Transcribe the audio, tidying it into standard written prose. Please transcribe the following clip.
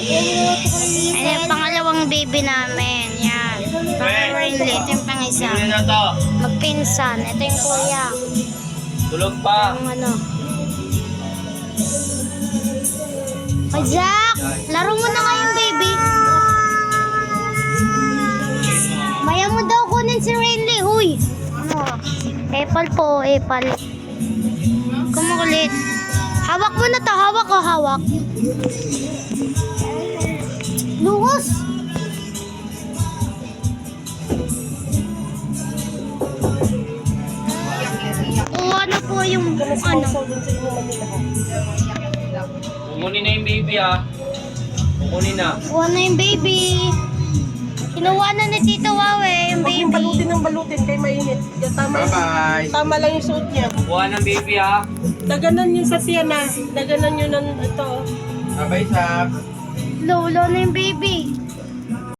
Ayan yung pangalawang baby namin. Yan. Pang-friendly. Ito yung pang-isa. Bili na to. Magpinsan. Ito yung kuya. Tulog pa. Yung ano. Ay, Jack! Laro mo na kayong baby. Maya mo daw kunin si Rainley. Huy! Ano? Epal po, epal. Kumukulit. Hawak mo na to. Hawak o hawak. Luhos! O ano po yung ano? Kukunin na yung baby ah. Kukunin na. Kuha na yung baby. Kinuha na ni Tito Wawe yung Huwag yung baby. balutin ng balutin kay mainit. Yan, tama, Bye-bye. tama lang yung suot niya. Kuha ng baby ah. Daganan yun sa tiyan na. Daganan yun ng ito. Bye-bye, Sap. Lolo na yung baby.